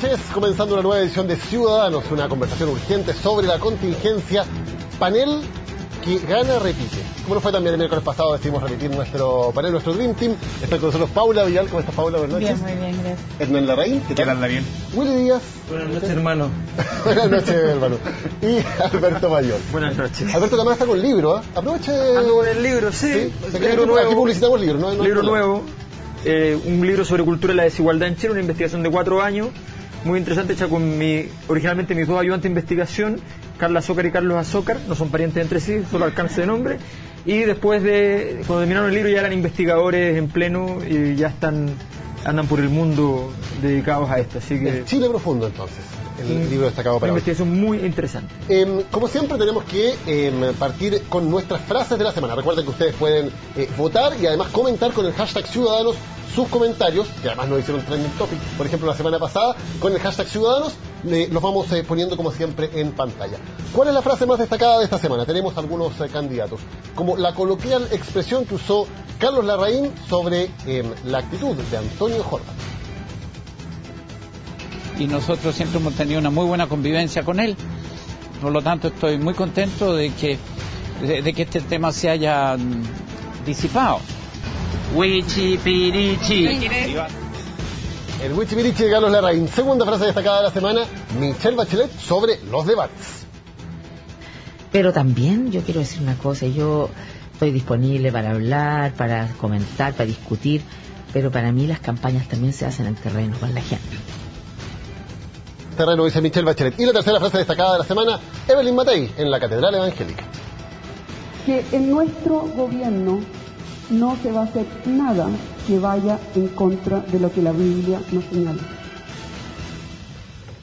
noches, comenzando una nueva edición de Ciudadanos, una conversación urgente sobre la contingencia. Panel que gana, repite. Como nos fue también el miércoles pasado, decidimos repetir nuestro panel, nuestro Dream Team. Está con nosotros Paula Vidal. ¿Cómo estás, Paula? Buenas noches. Bien, muy bien, gracias. Hernán Larraín. ¿Qué tal, anda bien? Willy Díaz. Buenas noches, hermano. Buenas noches, hermano. Y Alberto Mayor. Buenas noches. Alberto también está con libro, ¿eh? Aproveche. Ando con el libro, sí. Libro nuevo. Aquí publicitamos libros, ¿no? Libro nuevo. Un libro sobre cultura de la desigualdad en Chile, una investigación de 4 años, muy interesante, hecha con originalmente mis dos ayudantes de investigación, Carla Azócar y Carlos Azócar, no son parientes entre sí, solo alcance de nombre, y después de, cuando terminaron el libro ya eran investigadores en pleno y ya andan por el mundo dedicados a esto, así que... Chile profundo, entonces, el libro destacado para una hoy. investigación muy interesante. Como siempre tenemos que partir con nuestras frases de la semana. Recuerden que ustedes pueden votar y además comentar con el hashtag Ciudadanos sus comentarios, que además nos hicieron trending topic, por ejemplo, la semana pasada, con el hashtag Ciudadanos, los vamos poniendo como siempre en pantalla. ¿Cuál es la frase más destacada de esta semana? Tenemos algunos candidatos, como la coloquial expresión que usó Carlos Larraín sobre la actitud de Antonio Jordán. Y nosotros siempre hemos tenido una muy buena convivencia con él, por lo tanto estoy muy contento de que este tema se haya disipado. Huichipirichi. El Huichipirichi de Carlos Larraín. Segunda frase destacada de la semana, Michelle Bachelet sobre los debates. Pero también yo quiero decir una cosa, yo estoy disponible para hablar, para comentar, para discutir, pero para mí las campañas también se hacen en terreno con la gente. Terreno, dice Michelle Bachelet. Y la tercera frase destacada de la semana, Evelyn Matei en la Catedral Evangélica. Que en nuestro gobierno no se va a hacer nada que vaya en contra de lo que la Biblia nos señala.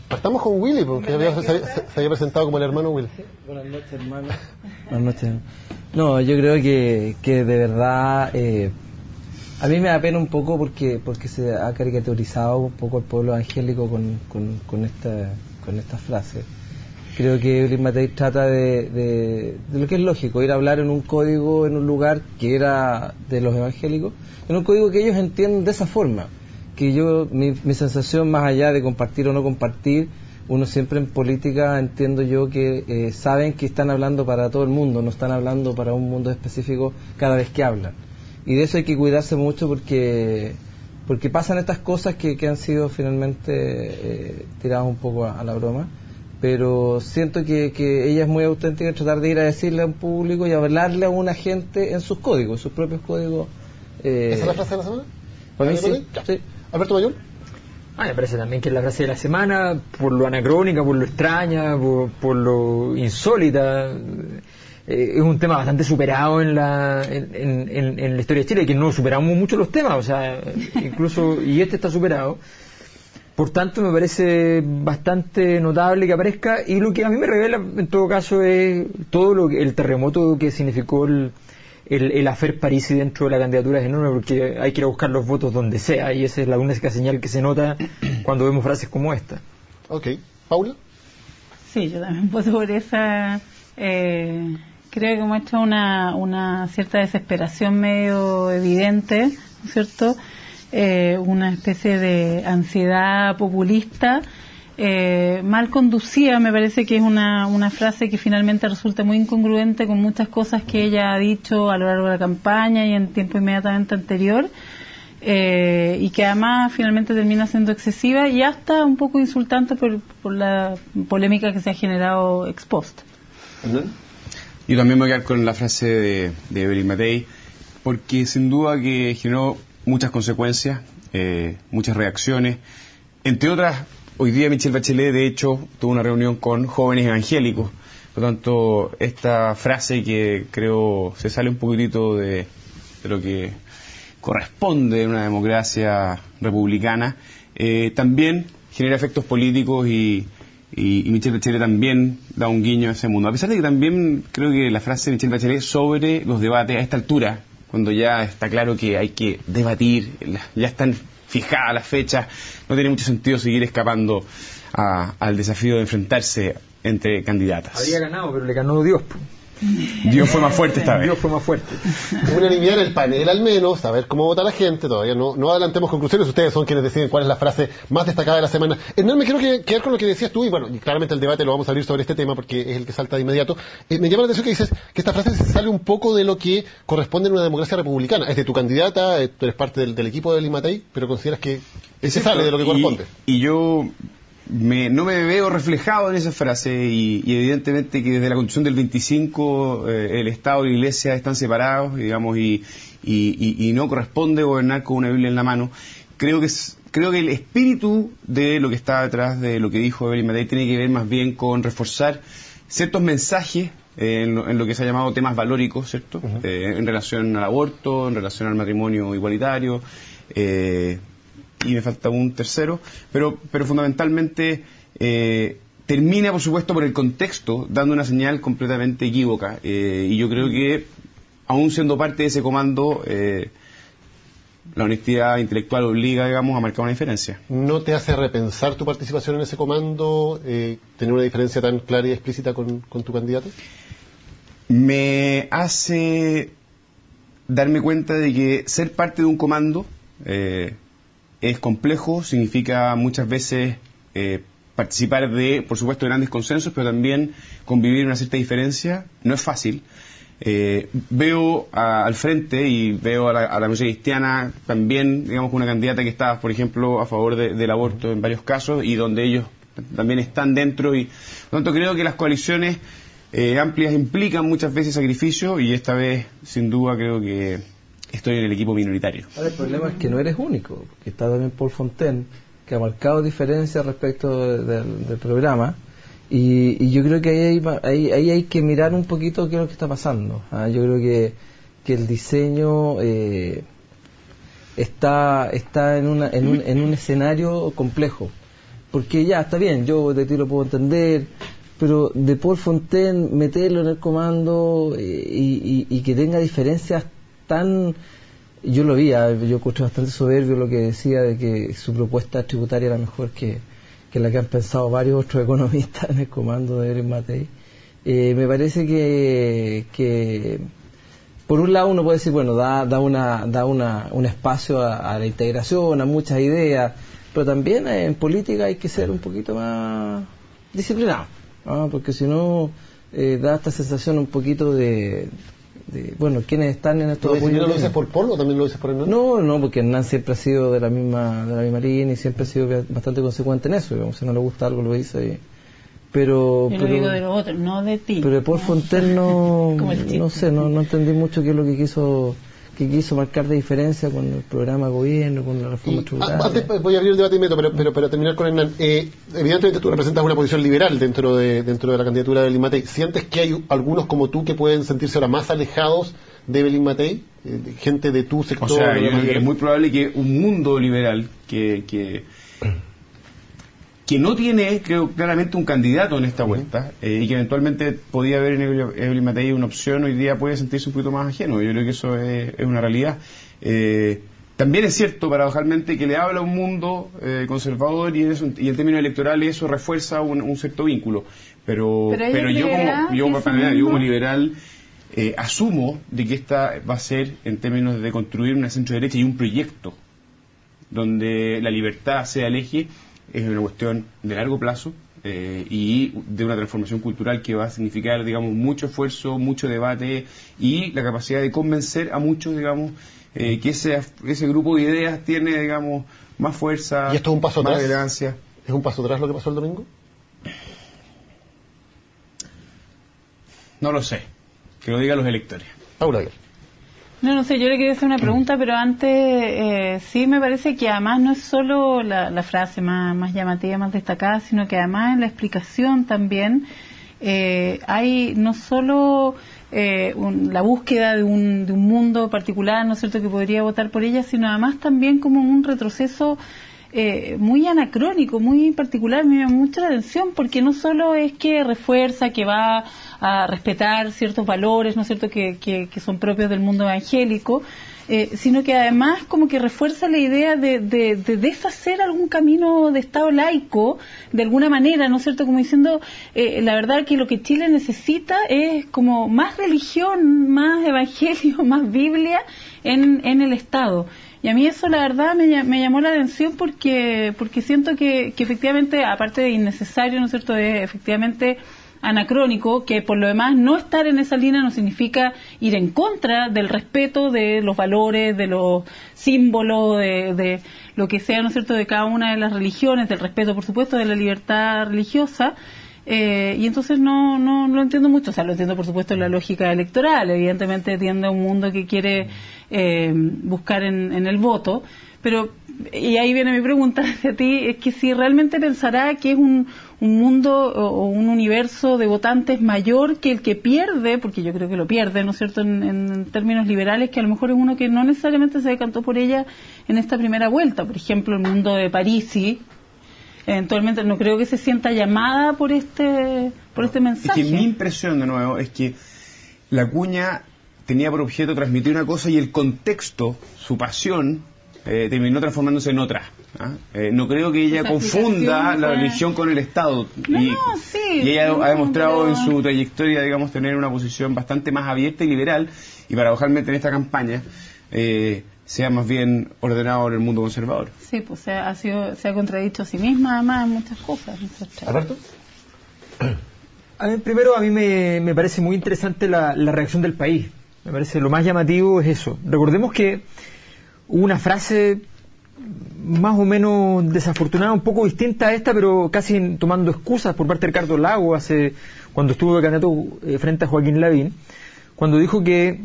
Estamos con Willy, porque se había presentado como el hermano Willy. Buenas noches, hermano. Buenas noches. No, yo creo que de verdad a mí me da pena un poco porque se ha caricaturizado un poco el pueblo evangélico con esta frase. Creo que Evelyn Matei trata de lo que es lógico, ir a hablar en un código, en un lugar que era de los evangélicos, en un código que ellos entienden de esa forma. Que mi sensación, más allá de compartir o no compartir, uno siempre en política entiendo yo que saben que están hablando para todo el mundo, no están hablando para un mundo específico cada vez que hablan. Y de eso hay que cuidarse mucho porque pasan estas cosas que han sido finalmente tiradas un poco a la broma. Pero siento que ella es muy auténtica en tratar de ir a decirle a un público y hablarle a una gente en sus códigos, sus propios códigos. ¿Esa es la frase de la semana? Para mí sí. ¿Alberto Mayor? Me parece también que es la frase de la semana, por lo anacrónica, por lo extraña, por lo insólita. Es un tema bastante superado en la historia de Chile, que no superamos mucho los temas, o sea, incluso, y este está superado. Por tanto, me parece bastante notable que aparezca, y lo que a mí me revela, en todo caso, es todo el terremoto que significó el afer Parisi dentro de la candidatura es enorme, porque hay que ir a buscar los votos donde sea, y esa es la única señal que se nota cuando vemos frases como esta. Ok. ¿Paula? Sí, yo también voto por esa. Creo que muestra una cierta desesperación medio evidente, ¿no es cierto? Una especie de ansiedad populista mal conducida. Me parece que es una frase que finalmente resulta muy incongruente con muchas cosas que ella ha dicho a lo largo de la campaña y en tiempo inmediatamente anterior, y que además finalmente termina siendo excesiva y hasta un poco insultante por la polémica que se ha generado ex post. Yo también me voy a quedar con la frase de Evelyn Matei, porque sin duda que generó muchas consecuencias, muchas reacciones. Entre otras, hoy día Michelle Bachelet, de hecho, tuvo una reunión con jóvenes evangélicos. Por lo tanto, esta frase que creo se sale un poquitito de lo que corresponde en una democracia republicana, también genera efectos políticos y Michelle Bachelet también da un guiño a ese mundo. A pesar de que también creo que la frase de Michelle Bachelet sobre los debates a esta altura, cuando ya está claro que hay que debatir, ya están fijadas las fechas, no tiene mucho sentido seguir escapando al desafío de enfrentarse entre candidatas. Habría ganado, pero le ganó Dios. Dios fue más fuerte esta vez. Dios fue más fuerte. Unanimidad en el panel al menos, a ver cómo vota la gente. Todavía no adelantemos conclusiones, ustedes son quienes deciden cuál es la frase más destacada de la semana. Hernán, me quiero quedar con lo que decías tú, y bueno, y claramente el debate lo vamos a abrir sobre este tema porque es el que salta de inmediato. Me llama la atención que dices que esta frase se sale un poco de lo que corresponde en una democracia republicana. Es de tu candidata, tú eres parte del equipo de Evelyn Matei, pero consideras que se sale de lo que corresponde. Y yo no me veo reflejado en esa frase, y evidentemente que desde la Constitución del 25 el Estado y la Iglesia están separados, digamos, y no corresponde gobernar con una Biblia en la mano. Creo que el espíritu de lo que está detrás de lo que dijo Evelyn Matei tiene que ver más bien con reforzar ciertos mensajes en lo que se ha llamado temas valóricos, ¿cierto? En relación al aborto, en relación al matrimonio igualitario, y me falta un tercero, pero fundamentalmente termina, por supuesto, por el contexto, dando una señal completamente equívoca, y yo creo que, aún siendo parte de ese comando, la honestidad intelectual obliga, digamos, a marcar una diferencia. ¿No te hace repensar tu participación en ese comando, tener una diferencia tan clara y explícita con tu candidato? Me hace darme cuenta de que ser parte de un comando es complejo, significa muchas veces participar de, por supuesto, grandes consensos, pero también convivir una cierta diferencia. No es fácil. Veo al frente y veo a la Democracia Cristiana también, digamos, una candidata que está, por ejemplo, a favor del aborto en varios casos, y donde ellos también están dentro, y por lo tanto creo que las coaliciones amplias implican muchas veces sacrificio, y esta vez, sin duda, creo que estoy en el equipo minoritario. Ahora, el problema es que no eres único, porque está también Paul Fontaine, que ha marcado diferencias respecto del programa, y yo creo que ahí hay que mirar un poquito qué es lo que está pasando. Yo creo que el diseño está en un escenario complejo, porque ya está bien, yo de ti lo puedo entender, pero de Paul Fontaine meterlo en el comando y que tenga diferencias tan... Yo lo vi, yo encontré bastante soberbio lo que decía de que su propuesta tributaria era mejor que la que han pensado varios otros economistas en el comando de Evelyn Matei. Me parece que por un lado uno puede decir, bueno, da un espacio a la integración, a muchas ideas, pero también en política hay que ser un poquito más disciplinado, ¿no? Porque si no da esta sensación un poquito de bueno, ¿quiénes están en estos apoyos? ¿No lo dices por Paul o también lo dices por Hernán? No, porque Hernán siempre ha sido de la misma línea y siempre ha sido bastante consecuente en eso, digamos, si no le gusta algo lo dice. Pero yo lo digo de los otros, no de ti. Pero de Paul Fontaine no sé, no entendí mucho qué es lo que quiso marcar de diferencia con el programa de gobierno, con la reforma tributaria. Antes voy a abrir el debate inmediato, pero para terminar con Hernán, evidentemente tú representas una posición liberal dentro de la candidatura de Evelyn Matei. ¿Sientes que hay algunos como tú que pueden sentirse ahora más alejados de Evelyn Matei? Gente de tu sector. O sea, yo creo que es muy probable que un mundo liberal que no tiene, creo, claramente un candidato en esta vuelta, y que eventualmente podía haber en Evelyn Matei una opción, hoy día puede sentirse un poquito más ajeno. Yo creo que eso es una realidad. También es cierto, paradojalmente, que le habla a un mundo conservador, y en términos electorales eso refuerza un cierto vínculo. Pero yo como liberal asumo de que esta va a ser, en términos de construir una centro derecha y un proyecto donde la libertad sea el eje, es una cuestión de largo plazo, y de una transformación cultural que va a significar, digamos, mucho esfuerzo, mucho debate y la capacidad de convencer a muchos, digamos, que ese grupo de ideas tiene, digamos, más fuerza. ¿Y esto es un paso más atrás? Relevancia. ¿Es un paso atrás lo que pasó el domingo? No lo sé, que lo digan los electores. Paula. No sé, yo le quería hacer una pregunta, pero antes sí me parece que además no es solo la frase más llamativa, más destacada, sino que además en la explicación también hay no solo la búsqueda de un mundo particular, ¿no es cierto?, que podría votar por ella, sino además también como un retroceso muy anacrónico, muy particular. Me llama mucho la atención porque no solo es que refuerza, que va a respetar ciertos valores, ¿no es cierto?, que son propios del mundo evangélico, sino que además como que refuerza la idea de deshacer algún camino de Estado laico, de alguna manera, ¿no es cierto? Como diciendo, la verdad que lo que Chile necesita es como más religión, más evangelio, más Biblia en el Estado. Y a mí eso, la verdad, me llamó la atención porque siento que efectivamente, aparte de innecesario, ¿no es cierto?, es efectivamente anacrónico, que por lo demás no estar en esa línea no significa ir en contra del respeto de los valores, de los símbolos, de lo que sea, ¿no es cierto?, de cada una de las religiones, del respeto, por supuesto, de la libertad religiosa. Y entonces no lo entiendo mucho. O sea, lo entiendo, por supuesto, en la lógica electoral. Evidentemente tiende a un mundo que quiere buscar en el voto. Pero, y ahí viene mi pregunta hacia ti, es que si realmente pensará que es un mundo o un universo de votantes mayor que el que pierde, porque yo creo que lo pierde, ¿no es cierto?, en términos liberales, que a lo mejor es uno que no necesariamente se decantó por ella en esta primera vuelta. Por ejemplo, el mundo de Parisi, eventualmente no creo que se sienta llamada por este mensaje. Es que mi impresión, de nuevo, es que la cuña tenía por objeto transmitir una cosa y el contexto, su pasión, terminó transformándose en otra. No creo que ella confunda la religión con el Estado. Y ella ha demostrado en su trayectoria, digamos, tener una posición bastante más abierta y liberal, y paradojalmente en esta campaña sea más bien ordenado en el mundo conservador. Sí, pues se ha contradicho a sí misma, además, en muchas cosas. ¿Alberto? Primero, a mí me parece muy interesante la reacción del país. Me parece lo más llamativo es eso. Recordemos que hubo una frase más o menos desafortunada, un poco distinta a esta, pero casi tomando excusas por parte de Ricardo Lago cuando estuvo de candidato frente a Joaquín Lavín, cuando dijo que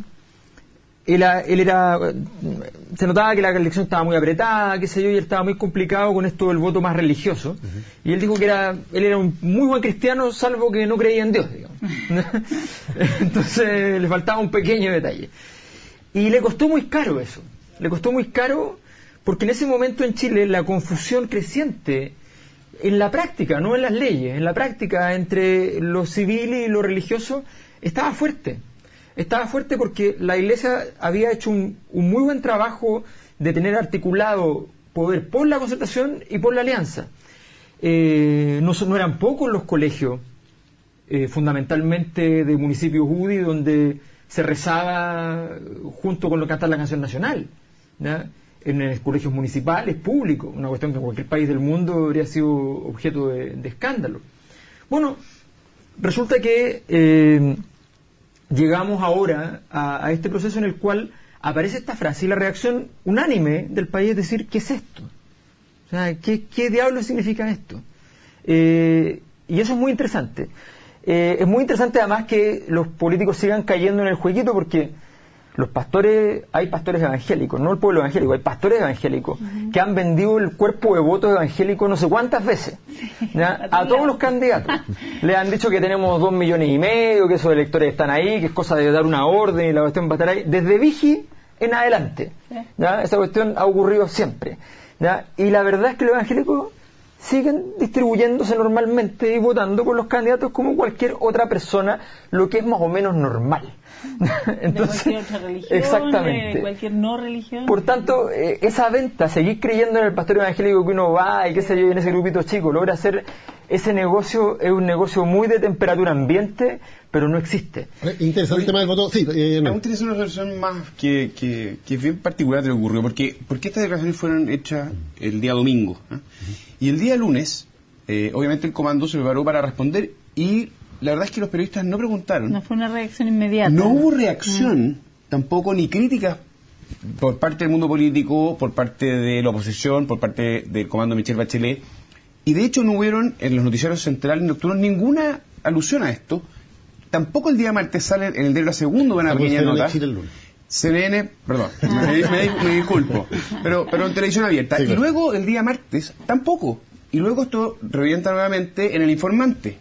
se notaba que la elección estaba muy apretada, qué sé yo, y él estaba muy complicado con esto del voto más religioso. Y él dijo que él era un muy buen cristiano, salvo que no creía en Dios, digamos. Entonces le faltaba un pequeño detalle. Y le costó muy caro eso. Le costó muy caro porque en ese momento en Chile la confusión creciente en la práctica, no en las leyes, en la práctica entre lo civil y lo religioso estaba fuerte. Estaba fuerte porque la Iglesia había hecho un muy buen trabajo de tener articulado poder por la concertación y por la alianza. No eran pocos los colegios, fundamentalmente de municipios UDI, donde se rezaba junto con lo que canta la canción nacional, ¿no? En colegios municipales, públicos, una cuestión que en cualquier país del mundo habría sido objeto de escándalo. Bueno, resulta que llegamos ahora a este proceso en el cual aparece esta frase y la reacción unánime del país es decir, ¿qué es esto? O sea, ¿qué diablos significa esto? Y eso es muy interesante. Es muy interesante además que los políticos sigan cayendo en el jueguito porque hay pastores evangélicos, no el pueblo evangélico, hay pastores evangélicos que han vendido el cuerpo de votos evangélicos no sé cuántas veces, ¿ya? A todos los candidatos. Le han dicho que tenemos 2,5 millones, que esos electores están ahí, que es cosa de dar una orden y la cuestión va a estar ahí, desde Vigi en adelante, ¿ya? Esa cuestión ha ocurrido siempre, ¿ya? Y la verdad es que los evangélicos siguen distribuyéndose normalmente y votando por los candidatos como cualquier otra persona, lo que es más o menos normal. Entonces, de cualquier otra religión, exactamente. De cualquier no religión. Por tanto, esa venta, seguir creyendo en el pastor evangélico que uno va y qué sé yo, en ese grupito chico, logra hacer ese negocio, es un negocio muy de temperatura ambiente, pero no existe. Interesante el tema del voto. Sí, no. Aún tienes una reflexión más que es bien particular te ocurrió, porque estas declaraciones fueron hechas el día domingo, ¿eh? Y el día lunes, obviamente el comando se preparó para responder y la verdad es que los periodistas no preguntaron. No fue una reacción inmediata. No hubo reacción, tampoco ni críticas por parte del mundo político, por parte de la oposición, por parte del comando Michelle Bachelet. Y de hecho no hubieron en los noticiarios centrales nocturnos ninguna alusión a esto. Tampoco el día martes sale en el diario La Segunda una pequeña nota. CNN, perdón, me disculpo, pero en televisión abierta. Sí, claro. Y luego el día martes tampoco. Y luego esto revienta nuevamente en El Informante.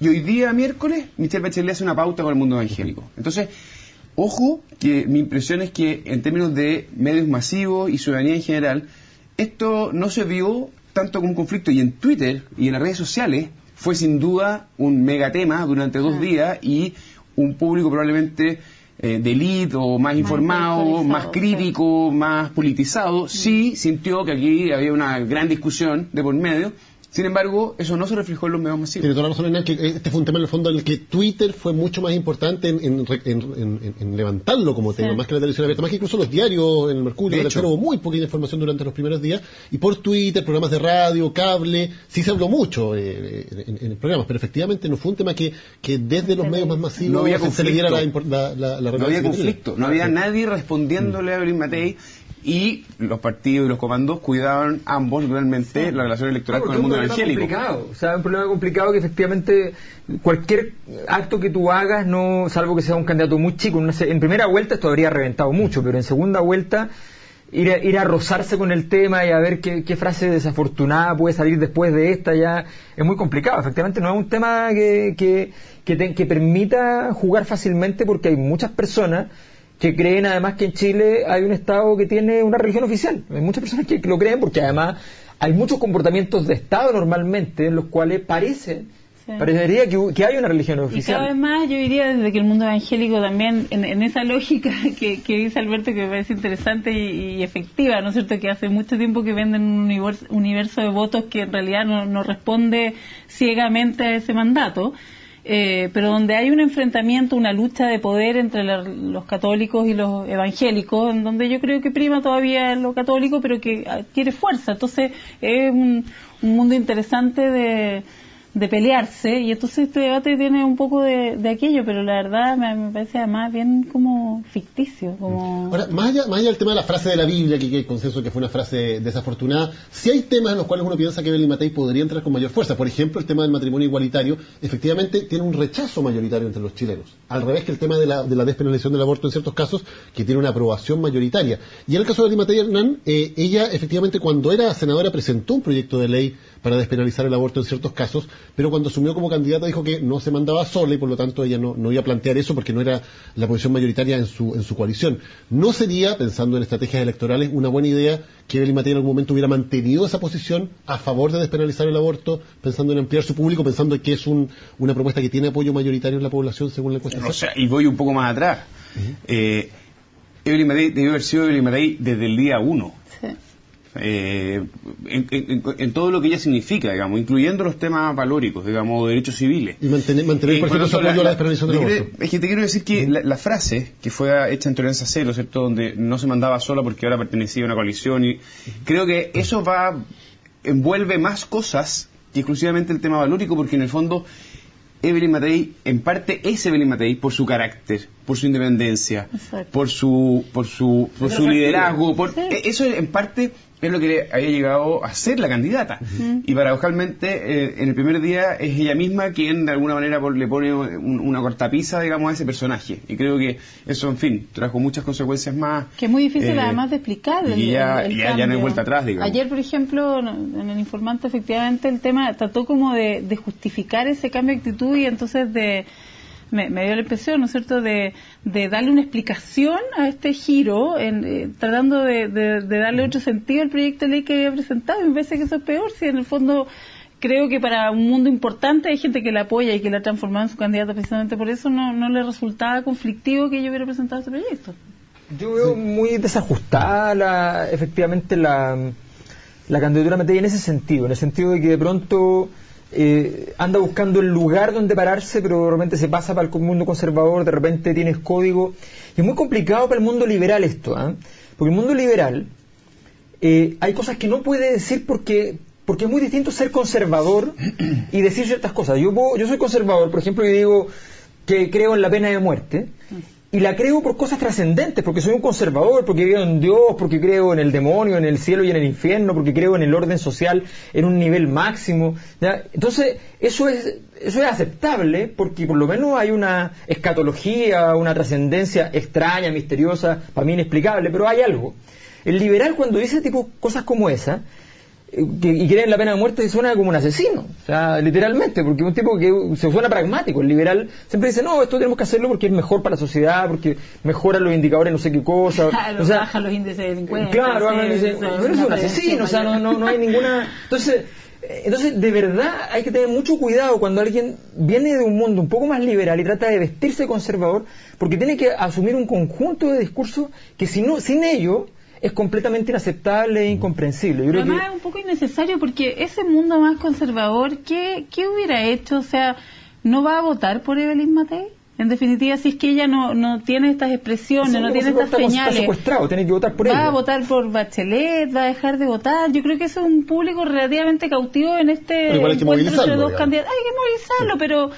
Y hoy día miércoles Michelle Bachelet hace una pauta con el mundo evangélico. Entonces, ojo, que mi impresión es que en términos de medios masivos y ciudadanía en general, esto no se vio tanto como un conflicto. Y en Twitter y en las redes sociales fue sin duda un megatema durante 2 días y un público probablemente de élite o más informado, más crítico, más politizado, sí sintió que aquí había una gran discusión de por medio. Sin embargo, eso no se reflejó en los medios masivos. Tiene toda la razón, Hernán, que este fue un tema en el fondo en el que Twitter fue mucho más importante en levantarlo como tema, más que la televisión abierta, más que incluso los diarios, en el Mercurio, en el hubo muy poquita información durante los primeros días, y por Twitter, programas de radio, cable, sí se habló mucho en programas, pero efectivamente no fue un tema que desde los medios más masivos no había se le diera la no había conflicto, no había nadie respondiéndole a Evelyn Matei. Y los partidos y los comandos cuidaban ambos naturalmente la relación electoral con el mundo evangélico. O sea, un problema complicado que efectivamente cualquier acto que tú hagas, no, salvo que sea un candidato muy chico, en primera vuelta esto habría reventado mucho, pero en segunda vuelta ir a rozarse con el tema y a ver qué frase desafortunada puede salir después de esta ya es muy complicado. Efectivamente no es un tema que permita jugar fácilmente, porque hay muchas personas que creen además que en Chile hay un Estado que tiene una religión oficial. Hay muchas personas que lo creen, porque además hay muchos comportamientos de Estado normalmente en los cuales parecería que hay una religión oficial. Y cada vez más yo diría desde que el mundo evangélico también, en esa lógica que dice Alberto, que me parece interesante y efectiva, ¿no es cierto?, que hace mucho tiempo que venden un universo de votos que en realidad no responde ciegamente a ese mandato. Pero donde hay un enfrentamiento, una lucha de poder entre los católicos y los evangélicos, en donde yo creo que prima todavía lo católico, pero que adquiere fuerza. Entonces es un mundo interesante de pelearse, y entonces este debate tiene un poco de aquello, pero la verdad me parece además bien como ficticio. Ahora, más allá del tema de la frase de la Biblia, que hay consenso que fue una frase desafortunada, sí hay temas en los cuales uno piensa que Evelyn Matei podría entrar con mayor fuerza. Por ejemplo, el tema del matrimonio igualitario efectivamente tiene un rechazo mayoritario entre los chilenos, al revés que el tema de la despenalización del aborto en ciertos casos, que tiene una aprobación mayoritaria. Y en el caso de Evelyn Matei, Hernán, ella efectivamente cuando era senadora presentó un proyecto de ley para despenalizar el aborto en ciertos casos, pero cuando asumió como candidata dijo que no se mandaba sola, y por lo tanto ella no iba a plantear eso porque no era la posición mayoritaria en su coalición. ¿No sería, pensando en estrategias electorales, una buena idea que Evelyn Matei en algún momento hubiera mantenido esa posición a favor de despenalizar el aborto, pensando en ampliar su público, pensando en que es una propuesta que tiene apoyo mayoritario en la población según la encuesta? O sea, y voy un poco más atrás. Evelyn Matei debió haber sido Evelyn Matei desde el día 1. Sí. En todo lo que ella significa, digamos, incluyendo los temas valóricos, digamos, de derechos civiles. Y mantener por ejemplo, su apoyo a la despenalización del aborto. Es que te quiero decir que la frase que fue hecha en Tolerancia Cero, ¿cierto?, donde no se mandaba sola porque ahora pertenecía a una coalición, y creo que eso envuelve más cosas que exclusivamente el tema valórico, porque en el fondo Evelyn Matei, en parte, es Evelyn Matei por su carácter, por su independencia, por su liderazgo, eso en parte es lo que había llegado a ser la candidata. Y paradojalmente, en el primer día es ella misma quien de alguna manera le pone una cortapisa, digamos, a ese personaje. Y creo que eso, en fin, trajo muchas consecuencias más. Que es muy difícil además de explicar. Y ya no hay vuelta atrás, digamos. Ayer, por ejemplo, en el Informante, efectivamente, el tema trató como de justificar ese cambio de actitud, y entonces me dio la impresión, ¿no es cierto?, de darle una explicación a este giro, tratando de darle otro sentido al proyecto de ley que había presentado. Y me parece que eso es peor, si en el fondo creo que para un mundo importante hay gente que la apoya y que la ha transformado en su candidata precisamente por eso. No le resultaba conflictivo que yo hubiera presentado este proyecto. Yo veo muy desajustada efectivamente la candidatura Matei en ese sentido, en el sentido de que de pronto anda buscando el lugar donde pararse, pero de repente se pasa para el mundo conservador, de repente tienes código, y es muy complicado para el mundo liberal esto, porque el mundo liberal hay cosas que no puede decir porque es muy distinto ser conservador y decir ciertas cosas. Yo soy conservador, por ejemplo, y digo que creo en la pena de muerte, y la creo por cosas trascendentes, porque soy un conservador, porque creo en Dios, porque creo en el demonio, en el cielo y en el infierno, porque creo en el orden social en un nivel máximo, ¿ya? Entonces eso es aceptable, porque por lo menos hay una escatología, una trascendencia extraña, misteriosa, para mí inexplicable, pero hay algo. El liberal, cuando dice tipo cosas como esa, y creen la pena de muerte, suena como un asesino, o sea, literalmente, porque un tipo que se suena pragmático. El liberal siempre dice, no, esto tenemos que hacerlo porque es mejor para la sociedad, porque mejora los indicadores, no sé qué cosa. Claro, o sea, baja los índices de delincuencia. Claro, pero es un asesino, o sea, no hay ninguna... Entonces, de verdad, hay que tener mucho cuidado cuando alguien viene de un mundo un poco más liberal y trata de vestirse conservador, porque tiene que asumir un conjunto de discursos que sin ello es completamente inaceptable e incomprensible. Yo creo Además que es un poco innecesario, porque ese mundo más conservador, ¿qué hubiera hecho? O sea, ¿no va a votar por Evelyn Matei? En definitiva, si es que ella no tiene estas expresiones, no tiene estas señales, está secuestrado, tiene que votar por ella. Va a votar por Bachelet, va a dejar de votar. Yo creo que eso es un público relativamente cautivo en este encuentro entre dos candidatos. Hay que movilizarlo,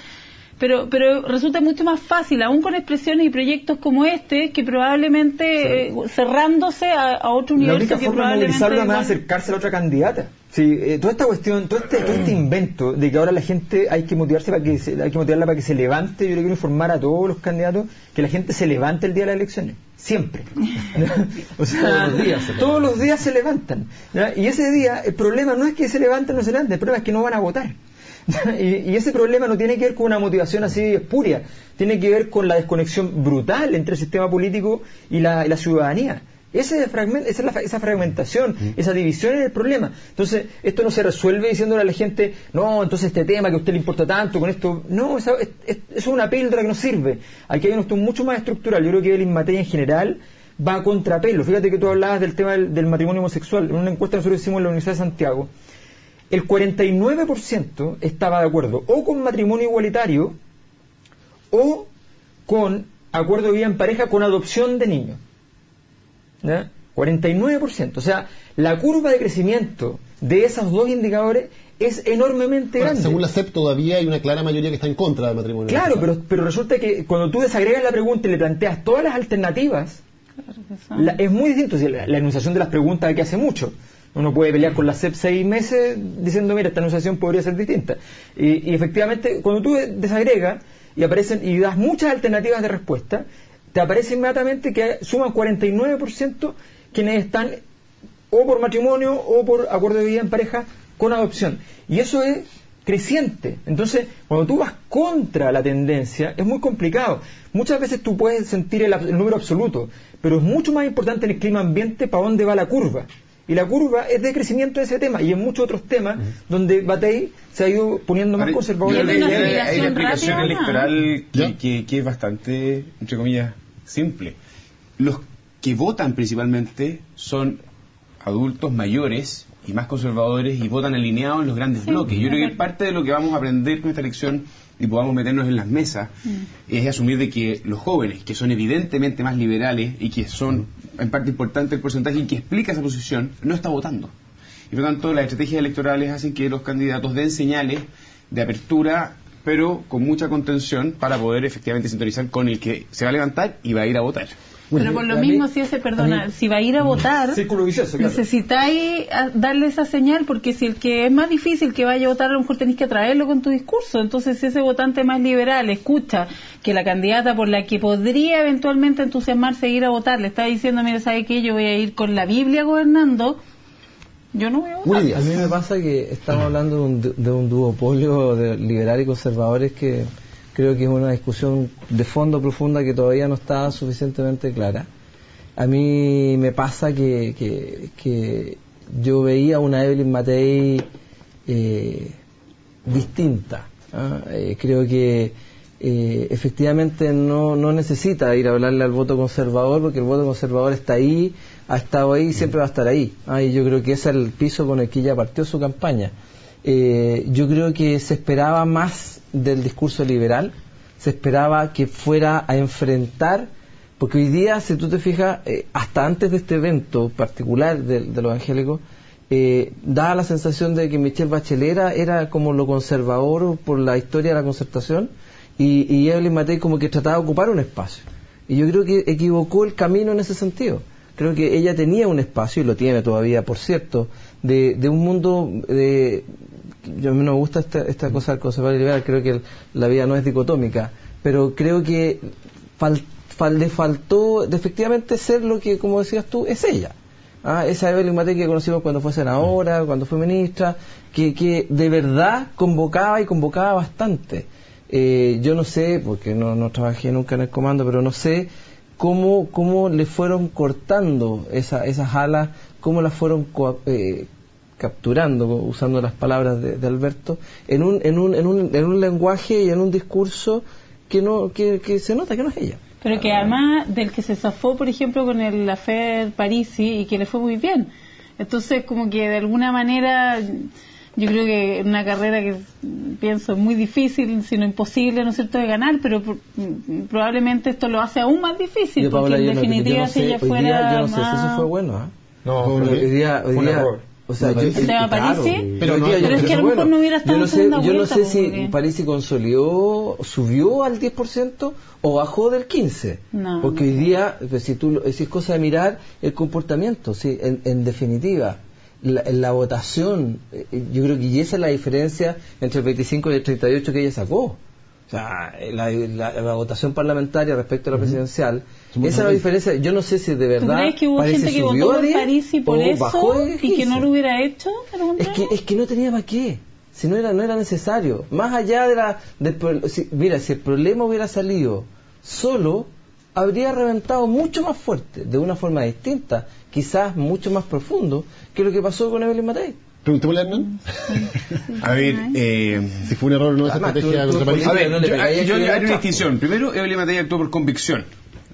pero resulta mucho más fácil, aún con expresiones y proyectos como este, que probablemente cerrándose a otro universo. La única que forma de movilizarlo es acercarse a la otra candidata. Sí, toda esta cuestión, todo este invento de que ahora la gente hay que motivarla para que se levante. Yo le quiero informar a todos los candidatos que la gente se levante el día de las elecciones, siempre. O sea, todos los días se levantan, ¿ya? Y ese día el problema no es que se levanten o no se levanten, el problema es que no van a votar. Y ese problema no tiene que ver con una motivación así espuria, tiene que ver con la desconexión brutal entre el sistema político y la ciudadanía. Esa fragmentación, esa división es el problema. Entonces, esto no se resuelve diciéndole a la gente, no, entonces este tema que a usted le importa tanto, con esto, no, eso es una píldora que no sirve. Aquí hay una cuestión mucho más estructural. Yo creo que Evelyn Matei en general va a contrapelo. Fíjate que tú hablabas del tema del matrimonio homosexual. En una encuesta que nosotros hicimos en la Universidad de Santiago, el 49% estaba de acuerdo o con matrimonio igualitario o con acuerdo de vida en pareja con adopción de niños. ¿Ya? 49%. O sea, la curva de crecimiento de esos dos indicadores es enormemente grande. Según la CEP todavía hay una clara mayoría que está en contra del matrimonio. Claro, pero resulta que cuando tú desagregas la pregunta y le planteas todas las alternativas, es muy distinto. La enunciación de las preguntas que hace mucho. Uno puede pelear con la CEP 6 meses diciendo, mira, esta enunciación podría ser distinta. Y efectivamente, cuando tú desagregas y das muchas alternativas de respuesta, te aparece inmediatamente que suman 49% quienes están o por matrimonio o por acuerdo de vida en pareja con adopción. Y eso es creciente. Entonces, cuando tú vas contra la tendencia, es muy complicado. Muchas veces tú puedes sentir el número absoluto, pero es mucho más importante en el clima ambiente para dónde va la curva. Y la curva es de crecimiento de ese tema y en muchos otros temas donde Matei se ha ido poniendo más conservador. Hay una explicación electoral que es bastante, entre comillas, simple. Los que votan principalmente son adultos mayores y más conservadores y votan alineados en los grandes bloques. Yo creo que parte de lo que vamos a aprender con esta elección y podamos meternos en las mesas es asumir de que los jóvenes, que son evidentemente más liberales y que son en parte importante el porcentaje y que explica esa posición, no está votando. Y por lo tanto las estrategias electorales hacen que los candidatos den señales de apertura, pero con mucha contención para poder efectivamente sintonizar con el que se va a levantar y va a ir a votar. Pero por lo mismo, si va a ir a votar, vicioso, claro, necesitáis darle esa señal, porque si el que es más difícil que vaya a votar, a lo mejor tenéis que atraerlo con tu discurso. Entonces, si ese votante más liberal escucha que la candidata por la que podría eventualmente entusiasmarse ir a votar le está diciendo, mira, ¿sabe qué? Yo voy a ir con la Biblia gobernando, yo no voy a votar. A mí me pasa que estamos hablando de un duopolio de liberales y conservadores que creo que es una discusión de fondo profunda que todavía no está suficientemente clara. A mí me pasa que yo veía una Evelyn Matei distinta. Creo que efectivamente no necesita ir a hablarle al voto conservador, porque el voto conservador está ahí, ha estado ahí y siempre va a estar ahí. Y yo creo que ese es el piso con el que ella partió su campaña. Yo creo que se esperaba más del discurso liberal, se esperaba que fuera a enfrentar, porque hoy día, si tú te fijas, hasta antes de este evento particular de los evangélicos, daba la sensación de que Michelle Bachelet era como lo conservador por la historia de la concertación, y Evelyn Matei como que trataba de ocupar un espacio. Y yo creo que equivocó el camino en ese sentido. Creo que ella tenía un espacio, y lo tiene todavía, por cierto, de un mundo de... A mí no me gusta esta cosa del conservador y liberal, creo que la vida no es dicotómica, pero creo que le faltó de efectivamente ser lo que, como decías tú, es ella. esa Evelyn Matei que conocimos cuando fue senadora, cuando fue ministra, que de verdad convocaba bastante. Yo no sé, porque no trabajé nunca en el comando, pero no sé cómo le fueron cortando esas alas, cómo las fueron capturando, usando las palabras de Alberto, en un lenguaje y en un discurso que se nota que no es ella. Pero que además del que se zafó, por ejemplo, con el affair Parisi y que le fue muy bien. Entonces, como que de alguna manera, yo creo que una carrera que pienso es muy difícil, sino imposible, ¿no es cierto?, de ganar, pero probablemente esto lo hace aún más difícil, Yo, Paola, porque en definitiva si ella fuera yo no sé si eso fue bueno, hoy día o sea, ¿el tema Parisi? Pero es que a lo mejor no hubiera estado en segunda vuelta. Yo no sé si Parisi subió al 10% o bajó del 15%. No, porque hoy día, pues, si es cosa de mirar el comportamiento, sí, en definitiva, la votación, yo creo que esa es la diferencia entre el 25 y el 38 que ella sacó. O sea, la votación parlamentaria respecto a la presidencial, esa es la diferencia. Yo no sé si de verdad. ¿Tú crees que hubo gente que votó por Parisi por eso y que no lo hubiera hecho? Es que no tenía para qué. Si no era necesario. Más allá mira, si el problema hubiera salido solo, habría reventado mucho más fuerte, de una forma distinta, quizás mucho más profundo, que lo que pasó con Evelyn Matei. Preguntémosle a Hernán. A ver, si fue un error o no esa estrategia contra París. A ver, yo haré una distinción. Primero, Evelyn Matei actuó por convicción.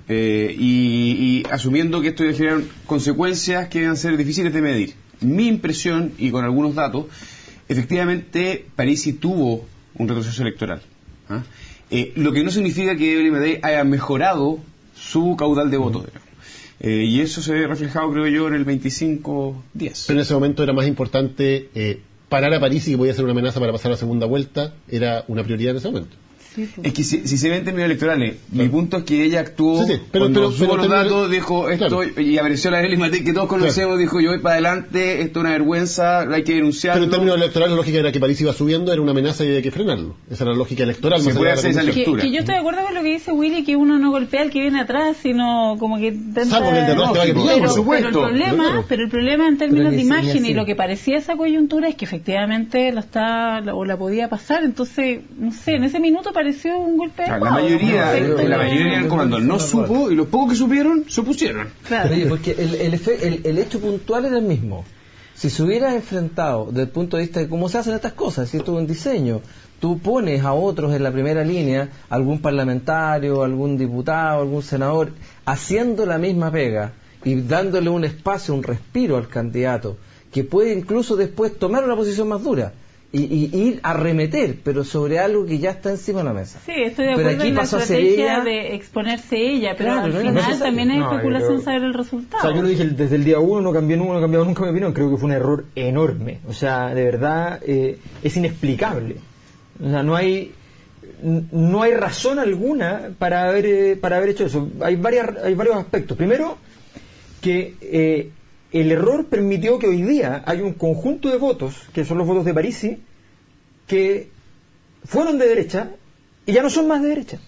Y asumiendo que esto iba a generar consecuencias que iban a ser difíciles de medir. Mi impresión, y con algunos datos, efectivamente Parisi tuvo un retroceso electoral. Lo que no significa que Evelyn Matei haya mejorado su caudal de votos. Y eso se ve reflejado, creo yo, en el 25-10. Pero en ese momento era más importante parar a Parisi, que podía ser una amenaza para pasar a la segunda vuelta, era una prioridad en ese momento. Sí, pues. Es que si se ven en términos electorales, mi punto es que ella actuó, pero supo los datos, dijo esto, y apareció la Evelyn Matei que todos conocemos, dijo yo voy para adelante, esto es una vergüenza, hay que denunciarlo. Pero en términos electorales la lógica era que París iba subiendo, era una amenaza y había que frenarlo. Esa era la lógica electoral. Se puede hacer esa lectura. Que yo estoy de acuerdo con lo que dice Willy, que uno no golpea al que viene atrás, sino como que intenta... Salvo que el de atrás te va a pillar, por supuesto. Pero el problema en términos de imagen y lo que parecía esa coyuntura es que efectivamente la podía pasar, entonces, no sé, en ese minuto pareció un golpe. La mayoría del comando no supo, y los pocos que supieron se opusieron. Claro. Oye, porque el hecho puntual era el mismo. Si se hubiera enfrentado desde el punto de vista de cómo se hacen estas cosas, si esto es un diseño, tú pones a otros en la primera línea, algún parlamentario, algún diputado, algún senador, haciendo la misma pega y dándole un espacio, un respiro al candidato, que puede incluso después tomar una posición más dura. Y ir a arremeter, pero sobre algo que ya está encima de la mesa. Sí, estoy de acuerdo en la estrategia de exponerse ella, pero al final también es especulación saber el resultado. O sea, yo lo dije desde el día uno, no he cambiado nunca mi opinión, creo que fue un error enorme. O sea, de verdad, es inexplicable. O sea, no hay razón alguna para haber hecho eso. Hay varios aspectos. Primero, que el error permitió que hoy día hay un conjunto de votos, que son los votos de Parisi, que fueron de derecha y ya no son más de derecha.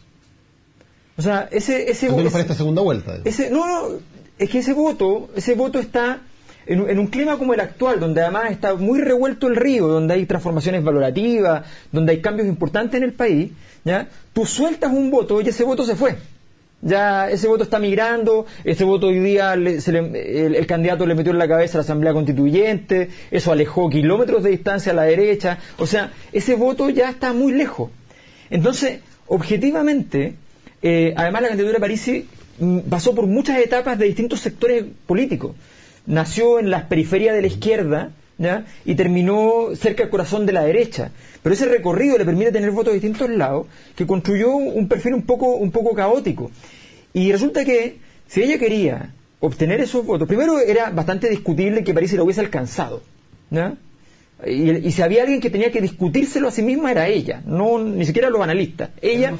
O sea, ese voto para esta segunda vuelta. Es que ese voto está en un clima como el actual, donde además está muy revuelto el río, donde hay transformaciones valorativas, donde hay cambios importantes en el país, ¿ya? Tú sueltas un voto y ese voto se fue. Ya ese voto está migrando, ese voto hoy día el candidato le metió en la cabeza a la Asamblea Constituyente, eso alejó kilómetros de distancia a la derecha, o sea, ese voto ya está muy lejos. Entonces, objetivamente, además la candidatura de Parisi pasó por muchas etapas de distintos sectores políticos. Nació en las periferias de la izquierda, ¿ya? Y terminó cerca del corazón de la derecha. Pero ese recorrido le permite tener votos de distintos lados, que construyó un perfil un poco caótico. Y resulta que, si ella quería obtener esos votos, primero era bastante discutible que Parisi lo hubiese alcanzado, ¿ya? Y si había alguien que tenía que discutírselo a sí misma era ella, ni siquiera los analistas. Ella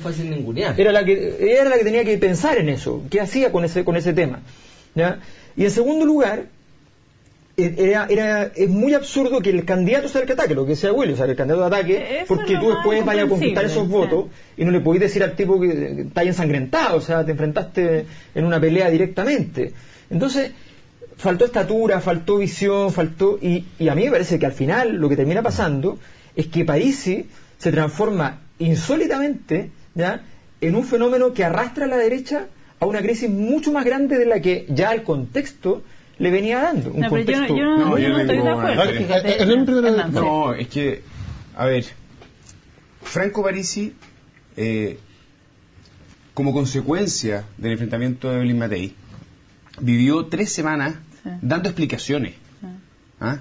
era la que tenía que pensar en eso, qué hacía con ese tema, ¿ya? Y en segundo lugar, es muy absurdo que el candidato sea el que ataque, lo que sea Willy, o sea, el candidato ataque, porque tú después vayas a conquistar esos votos y no le podés decir al tipo que está ensangrentado, o sea, te enfrentaste en una pelea directamente. Entonces, faltó estatura, faltó visión, y a mí me parece que al final lo que termina pasando es que Parisi se transforma insólitamente, ¿ya?, en un fenómeno que arrastra a la derecha a una crisis mucho más grande de la que ya el contexto le venía dando. Un contexto... yo no estoy de acuerdo. Fíjate, no, es que, a ver, Franco Parisi, como consecuencia del enfrentamiento de Evelyn Matei, vivió 3 semanas dando explicaciones. ¿Ah?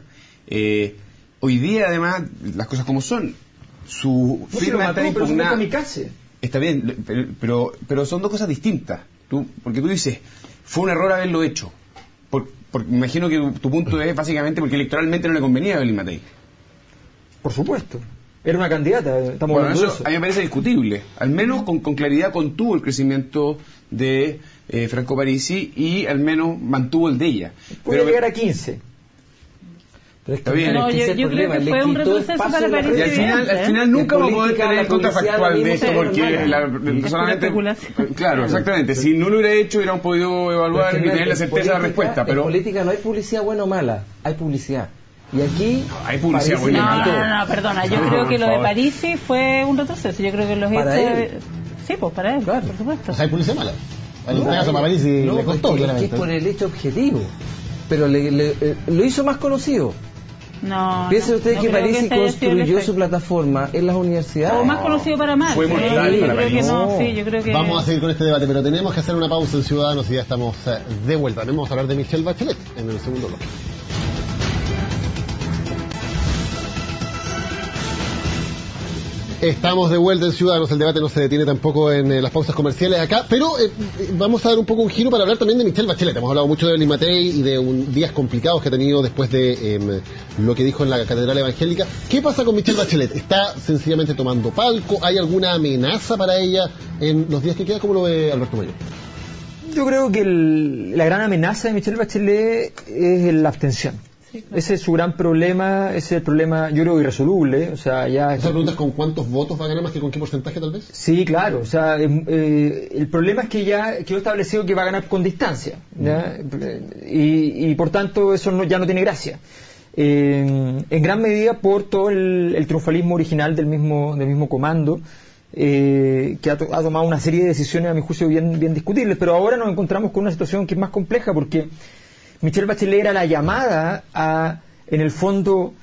Hoy día, además, las cosas como son, su firma está bien, pero son dos cosas distintas. Porque tú dices, fue un error haberlo hecho. Porque me imagino que tu punto es básicamente porque electoralmente no le convenía a Evelyn Matei. Por supuesto. Era una candidata, estamos hablando de eso. A mí me parece discutible. Al menos con claridad contuvo el crecimiento de Franco Parisi y al menos mantuvo el de ella. Puede llegar a 15. Pero está bien. No, yo creo que fue un retroceso para Parisi. Y al final nunca vamos a poder tener el contrafactual de esto porque solamente... Claro, exactamente. Si no lo hubiera hecho, hubiéramos podido evaluar y tener la certeza de la respuesta. Pero en política no hay publicidad buena o mala, hay publicidad. Y aquí hay publicidad buena y mala. No, perdona. Yo creo que lo de Parisi fue un retroceso. Yo creo que los hechos... Sí, pues para él, claro, por supuesto. O sea, hay publicidad mala. En este caso, para Parisi le costó, claramente. Es por el hecho objetivo. Pero lo hizo más conocido. No. Piense usted que Parisi construyó su plataforma en las universidades. O más conocido para mal. Fue mortal para Parisi. Yo creo que... Vamos a seguir con este debate, pero tenemos que hacer una pausa en Ciudadanos y ya estamos de vuelta. Vamos a hablar de Michelle Bachelet en el segundo bloque. Estamos de vuelta en Ciudadanos, el debate no se detiene tampoco en las pausas comerciales acá, pero vamos a dar un poco un giro para hablar también de Michelle Bachelet. Hemos hablado mucho de Evelyn Matei y de días complicados que ha tenido después de lo que dijo en la Catedral Evangélica. ¿Qué pasa con Michelle Bachelet? ¿Está sencillamente tomando palco? ¿Hay alguna amenaza para ella en los días que quedan? ¿Cómo lo ve Alberto Mayor? Yo creo que la gran amenaza de Michelle Bachelet es la abstención. Ese es su gran problema, ese es el problema, yo creo, irresoluble. O sea, ya. ¿Esa pregunta es con cuántos votos va a ganar más que con qué porcentaje, tal vez? Sí, claro. O sea, el problema es que ya quedó establecido que va a ganar con distancia, ¿ya? Y por tanto, eso ya no tiene gracia. En gran medida por todo el triunfalismo original del mismo comando, que ha tomado una serie de decisiones, a mi juicio, bien discutibles. Pero ahora nos encontramos con una situación que es más compleja porque Michelle Bachelet era la llamada a, en el fondo,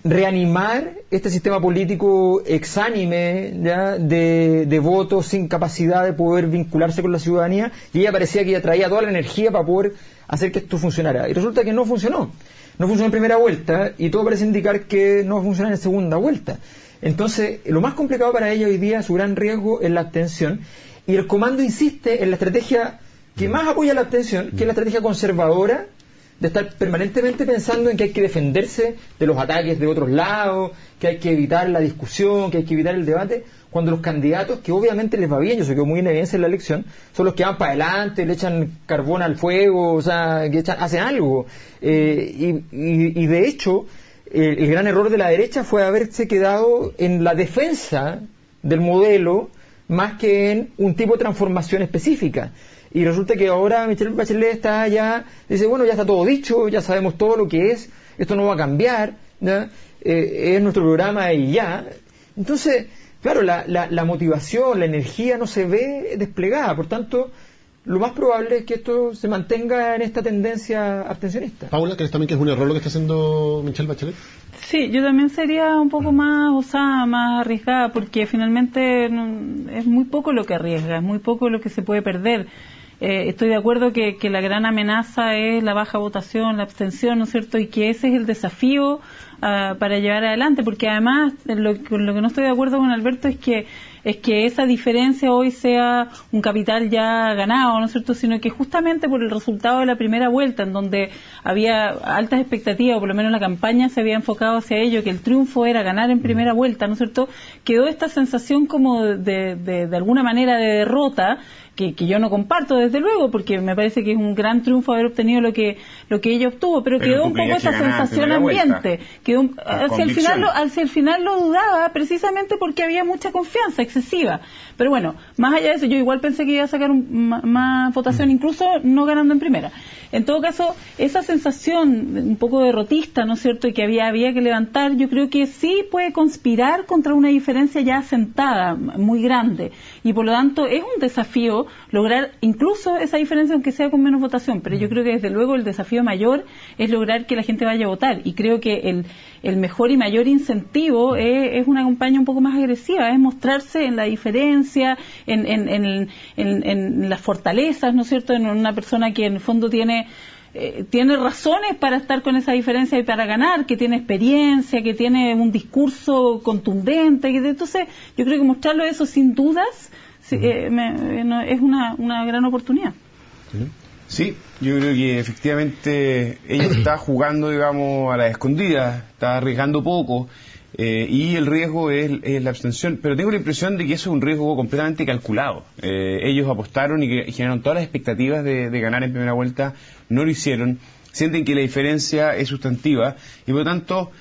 reanimar este sistema político exánime, ¿ya?, de votos sin capacidad de poder vincularse con la ciudadanía, y ella parecía que ella traía toda la energía para poder hacer que esto funcionara. Y resulta que no funcionó. No funcionó en primera vuelta y todo parece indicar que no va a funcionar en segunda vuelta. Entonces, lo más complicado para ella hoy día, su gran riesgo, es la abstención. Y el comando insiste en la estrategia que más apoya la abstención, que es la estrategia conservadora, de estar permanentemente pensando en que hay que defenderse de los ataques de otros lados, que hay que evitar la discusión, que hay que evitar el debate, cuando los candidatos, que obviamente les va bien, yo sé que muy en evidencia en la elección, son los que van para adelante, le echan carbón al fuego, o sea, que hacen algo. Y de hecho, el gran error de la derecha fue haberse quedado en la defensa del modelo más que en un tipo de transformación específica. Y resulta que ahora Michelle Bachelet está ya, dice, bueno, ya está todo dicho, ya sabemos todo lo que es, esto no va a cambiar, ¿no? Es nuestro programa y ya. Entonces, claro, la motivación, la energía no se ve desplegada, por tanto, lo más probable es que esto se mantenga en esta tendencia abstencionista. Paula, ¿crees también que es un error lo que está haciendo Michelle Bachelet? Sí, yo también sería un poco más osada, más arriesgada, porque finalmente es muy poco lo que arriesga, es muy poco lo que se puede perder. Estoy de acuerdo que la gran amenaza es la baja votación, la abstención, ¿no es cierto? Y que ese es el desafío para llevar adelante, porque además lo que no estoy de acuerdo con Alberto es que esa diferencia hoy sea un capital ya ganado, ¿no es cierto?, sino que justamente por el resultado de la primera vuelta, en donde había altas expectativas, o por lo menos la campaña se había enfocado hacia ello, que el triunfo era ganar en primera vuelta, ¿no es cierto?, quedó esta sensación como de alguna manera de derrota, que yo no comparto desde luego, porque me parece que es un gran triunfo haber obtenido lo que ella obtuvo, pero quedó un poco esa sensación ambiente, hacia el final lo dudaba, precisamente porque había mucha confianza excesiva. Pero bueno, más allá de eso, yo igual pensé que iba a sacar más votación, incluso no ganando en primera. En todo caso, esa sensación un poco derrotista, ¿no es cierto?, y que había que levantar, yo creo que sí puede conspirar contra una diferencia ya asentada, muy grande. Y por lo tanto es un desafío lograr incluso esa diferencia, aunque sea con menos votación. Pero yo creo que desde luego el desafío mayor es lograr que la gente vaya a votar. Y creo que el mejor y mayor incentivo es una campaña un poco más agresiva, es mostrarse en la diferencia, en las fortalezas, ¿no es cierto?, en una persona que en el fondo tiene razones para estar con esa diferencia y para ganar, que tiene experiencia, que tiene un discurso contundente, entonces yo creo que mostrarlo eso sin dudas es una gran oportunidad. Sí, yo creo que efectivamente ella está jugando, digamos, a la escondida, está arriesgando poco, y el riesgo es la abstención, pero tengo la impresión de que eso es un riesgo completamente calculado. Ellos apostaron y que generaron todas las expectativas de ganar en primera vuelta, no lo hicieron, sienten que la diferencia es sustantiva y por lo tanto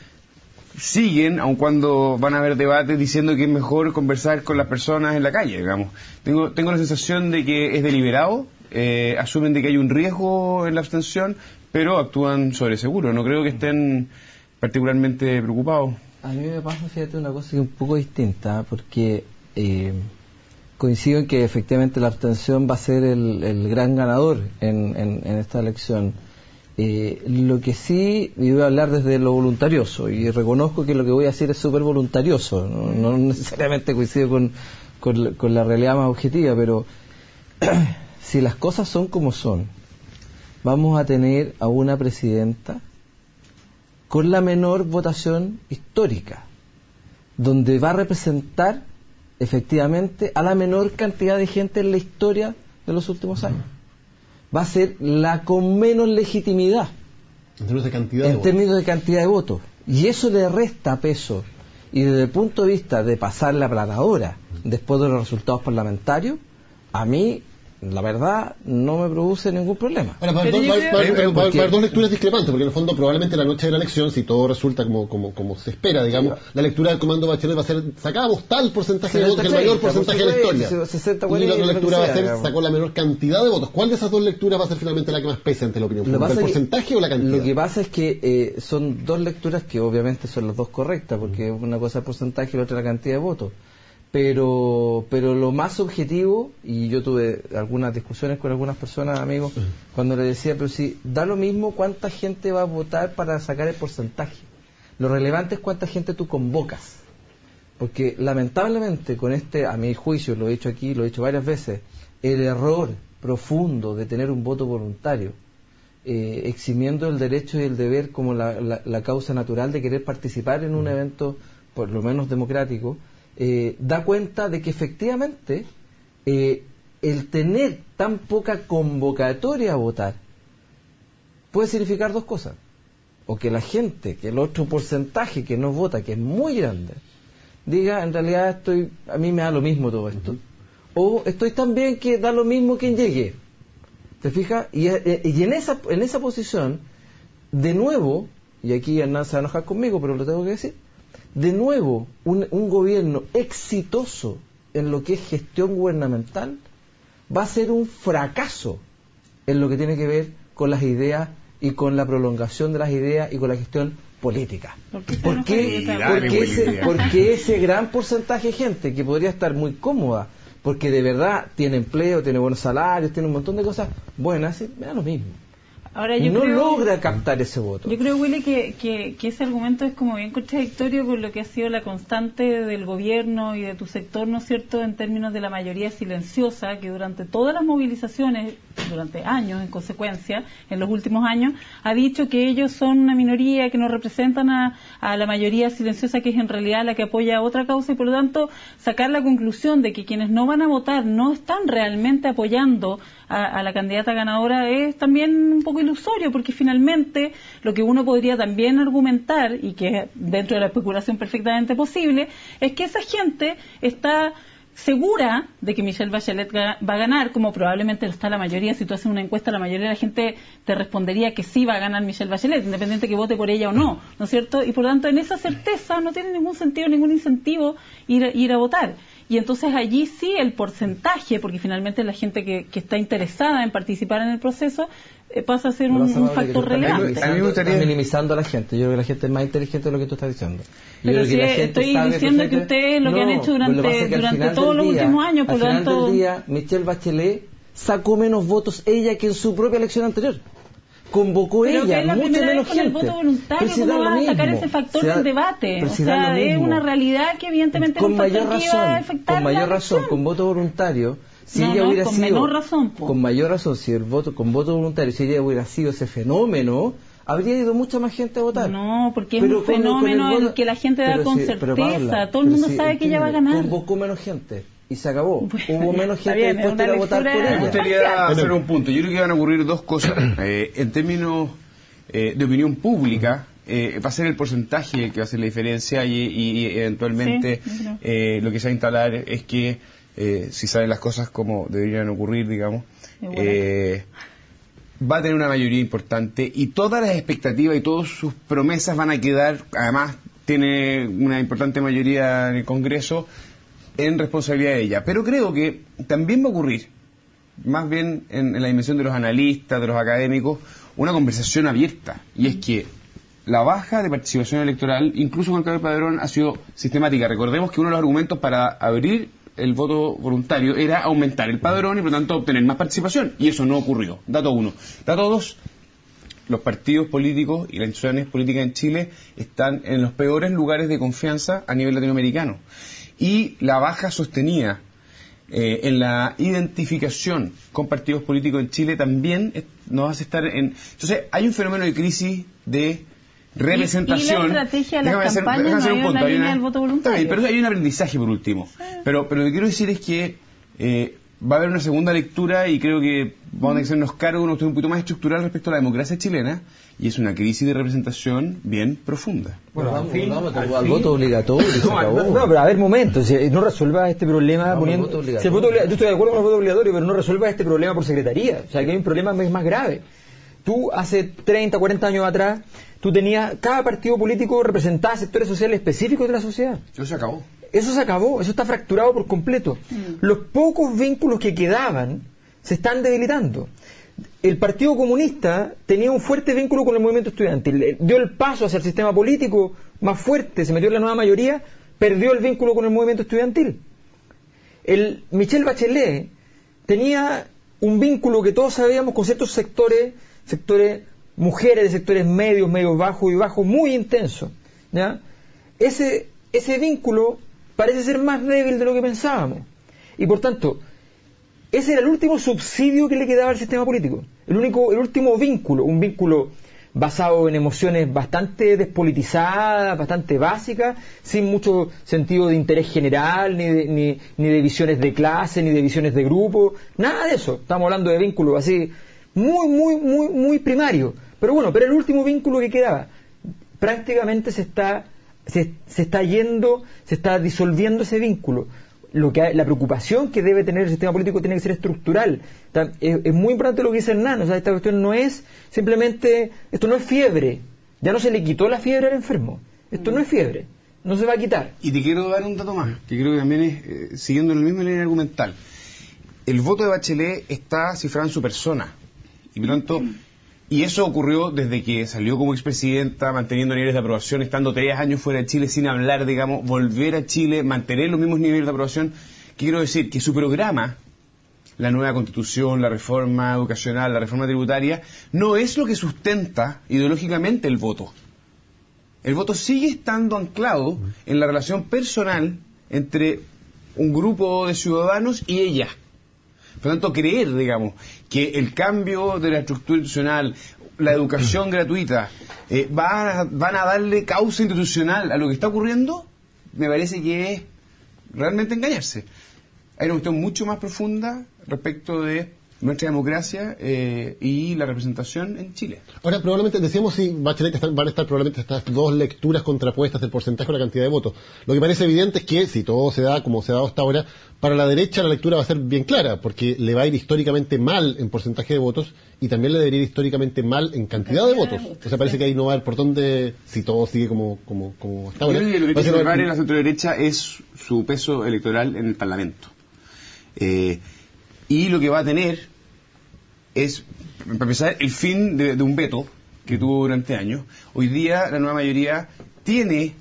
siguen, aun cuando van a haber debates, diciendo que es mejor conversar con las personas en la calle, digamos. Tengo la sensación de que es deliberado, asumen de que hay un riesgo en la abstención, pero actúan sobre seguro. No creo que estén particularmente preocupados. A mí me pasa, fíjate, una cosa que es un poco distinta, porque coincido en que efectivamente la abstención va a ser el gran ganador en esta elección. Lo que sí, y voy a hablar desde lo voluntarioso, y reconozco que lo que voy a decir es súper voluntarioso, no necesariamente coincido con la realidad más objetiva, pero si las cosas son como son, vamos a tener a una presidenta con la menor votación histórica, donde va a representar efectivamente a la menor cantidad de gente en la historia de los últimos años. Va a ser la con menos legitimidad en términos de cantidad de votos. Y eso le resta peso. Y desde el punto de vista de pasar la platadora después de los resultados parlamentarios, a mí, la verdad, no me produce ningún problema. Ahora, va a haber dos lecturas discrepantes, porque en el fondo probablemente la noche de la elección, si todo resulta como se espera, digamos, la lectura del comando Bachelet va a ser: sacamos tal porcentaje de votos, el mayor porcentaje de la historia, y la otra lectura va a ser: sacó la menor cantidad de votos. ¿Cuál de esas dos lecturas va a ser finalmente la que más pese ante la opinión pública? ¿El porcentaje o la cantidad? Lo que pasa es que son dos lecturas que obviamente son las dos correctas, porque una cosa es el porcentaje y la otra la cantidad de votos. Pero lo más objetivo, y yo tuve algunas discusiones con algunas personas, amigos, cuando les decía, pero si da lo mismo cuánta gente va a votar para sacar el porcentaje, lo relevante es cuánta gente tú convocas, porque lamentablemente con a mi juicio, lo he dicho aquí, lo he dicho varias veces, el error profundo de tener un voto voluntario, eximiendo el derecho y el deber como la causa natural de querer participar en un evento por lo menos democrático, da cuenta de que efectivamente el tener tan poca convocatoria a votar puede significar dos cosas: o que la gente, que el otro porcentaje que no vota, que es muy grande, diga, en realidad a mí me da lo mismo todo esto, o estoy tan bien que da lo mismo quien llegue. ¿Te fijas? Y en esa posición, de nuevo, y aquí Hernán se va a enojar conmigo, pero lo tengo que decir, de nuevo, un gobierno exitoso en lo que es gestión gubernamental va a ser un fracaso en lo que tiene que ver con las ideas y con la prolongación de las ideas y con la gestión política. Porque ese gran porcentaje de gente que podría estar muy cómoda, porque de verdad tiene empleo, tiene buenos salarios, tiene un montón de cosas buenas, me da lo mismo. Ahora, logra captar ese voto. Yo creo, Willy, que ese argumento es como bien contradictorio con lo que ha sido la constante del gobierno y de tu sector, ¿no es cierto?, en términos de la mayoría silenciosa, que durante todas las movilizaciones, durante años en consecuencia, en los últimos años, ha dicho que ellos son una minoría, que no representan a la mayoría silenciosa, que es en realidad la que apoya a otra causa, y por lo tanto sacar la conclusión de que quienes no van a votar no están realmente apoyando a la candidata ganadora es también un poco ilusorio, porque finalmente lo que uno podría también argumentar, y que dentro de la especulación perfectamente posible, es que esa gente está segura de que Michelle Bachelet va a ganar, como probablemente lo está la mayoría. Si tú haces una encuesta, la mayoría de la gente te respondería que sí va a ganar Michelle Bachelet, independiente que vote por ella o no, ¿no es cierto? Y por lo tanto, en esa certeza no tiene ningún sentido, ningún incentivo ir a votar. Y entonces allí sí el porcentaje, porque finalmente la gente que está interesada en participar en el proceso pasa a ser un factor relevante. A mí me gustaría minimizando a la gente. Yo creo que la gente es más inteligente de lo que tú estás diciendo. Pero sí, estoy diciendo que ustedes lo que han hecho durante todos los últimos años, por lo tanto... Al final del día, Michelle Bachelet sacó menos votos ella que en su propia elección anterior. Convocó pero ella, es la mucho primera menos vez con gente. el voto voluntario, ¿cómo vas a sacar ese factor del debate? O sea, es una realidad que evidentemente con es un factor mayor que iba a afectar con mayor la razón, elección. con voto voluntario, si no, ella no, hubiera con sido, menor razón, po. Con mayor razón, si el voto, con voto voluntario, si ella hubiera sido ese fenómeno, habría ido mucha más gente a votar. No, porque es un fenómeno en el que la gente da con certeza. Paula, todo el mundo sabe que ella va a ganar. Convocó menos gente y se acabó. Bueno, hubo menos gente dispuesta a ir a votar por ella. Me gustaría hacer un punto. Yo creo que van a ocurrir dos cosas. En términos de opinión pública, va a ser el porcentaje que va a hacer la diferencia y eventualmente lo que se va a instalar es que si salen las cosas como deberían ocurrir, digamos, va a tener una mayoría importante y todas las expectativas y todas sus promesas van a quedar, además tiene una importante mayoría en el Congreso, en responsabilidad de ella. Pero creo que también va a ocurrir, más bien en la dimensión de los analistas, de los académicos, una conversación abierta, y es que la baja de participación electoral, incluso con el cambio de padrón, ha sido sistemática. Recordemos que uno de los argumentos para abrir el voto voluntario era aumentar el padrón y por lo tanto obtener más participación, y eso no ocurrió. Dato 1. Dato 2. Los partidos políticos y las instituciones políticas en Chile están en los peores lugares de confianza a nivel latinoamericano, y la baja sostenida en la identificación con partidos políticos en Chile también nos hace estar en... Entonces hay un fenómeno de crisis de representación. Y la estrategia de las campañas no hay una línea del voto voluntario. Pero hay un aprendizaje por último. Pero lo que quiero decir es que va a haber una segunda lectura y creo que vamos a tener que hacernos cargo de una cuestión un poquito más estructural respecto a la democracia chilena, y es una crisis de representación bien profunda. Bueno, vamos al voto obligatorio. No, pero a ver, momento, si no resuelva este problema poniendo... yo estoy de acuerdo con el voto obligatorio, pero no resuelva este problema por secretaría. O sea, que hay un problema más grave. Tú, hace 30, 40 años atrás, tú tenías, cada partido político representaba sectores sociales específicos de la sociedad. Eso se acabó. Eso se acabó, eso está fracturado por completo. Los pocos vínculos que quedaban se están debilitando. El Partido Comunista tenía un fuerte vínculo con el movimiento estudiantil, dio el paso hacia el sistema político más fuerte, se metió en la nueva mayoría, perdió el vínculo con el movimiento estudiantil. Michelle Bachelet tenía un vínculo que todos sabíamos con ciertos sectores mujeres de sectores medios, medios bajos y bajos, muy intensos, ¿ya? Ese vínculo parece ser más débil de lo que pensábamos. Y por tanto, ese era el último subsidio que le quedaba al sistema político. El último vínculo, un vínculo basado en emociones bastante despolitizadas, bastante básicas, sin mucho sentido de interés general, ni de visiones de clase, ni de visiones de grupo, nada de eso. Estamos hablando de vínculos así, muy primario. Pero bueno, pero el último vínculo que quedaba, prácticamente se está disolviendo ese vínculo. La preocupación que debe tener el sistema político tiene que ser estructural. Es muy importante lo que dice Hernán. O sea, esta cuestión no es simplemente, esto no es fiebre. Ya no se le quitó la fiebre al enfermo. Esto no es fiebre, no se va a quitar. Y te quiero dar un dato más, que creo que también es, siguiendo el mismo línea argumental. El voto de Bachelet está cifrado en su persona. Y por tanto, y eso ocurrió desde que salió como expresidenta, manteniendo niveles de aprobación, estando 3 años fuera de Chile sin hablar, digamos, volver a Chile, mantener los mismos niveles de aprobación. Quiero decir que su programa, la nueva constitución, la reforma educacional, la reforma tributaria, no es lo que sustenta ideológicamente el voto. El voto sigue estando anclado en la relación personal entre un grupo de ciudadanos y ella. Por lo tanto, creer, digamos, que el cambio de la estructura institucional, la educación gratuita, van a darle causa institucional a lo que está ocurriendo, me parece que es realmente engañarse. Hay una cuestión mucho más profunda respecto de nuestra democracia y la representación en Chile. Ahora, probablemente, decíamos si Bachelet van a estar probablemente estas dos lecturas contrapuestas del porcentaje o la cantidad de votos. Lo que parece evidente es que, si todo se da como se ha dado hasta ahora, para la derecha la lectura va a ser bien clara, porque le va a ir históricamente mal en porcentaje de votos y también le debería ir históricamente mal en cantidad de votos. O sea, parece que ahí no va a haber por dónde, si todo sigue como hasta ahora. Yo creo que lo que tiene que salvar en la centro-derecha es su peso electoral en el Parlamento. Y lo que va a tener es, para empezar, el fin de un veto que tuvo durante años. Hoy día la nueva mayoría tiene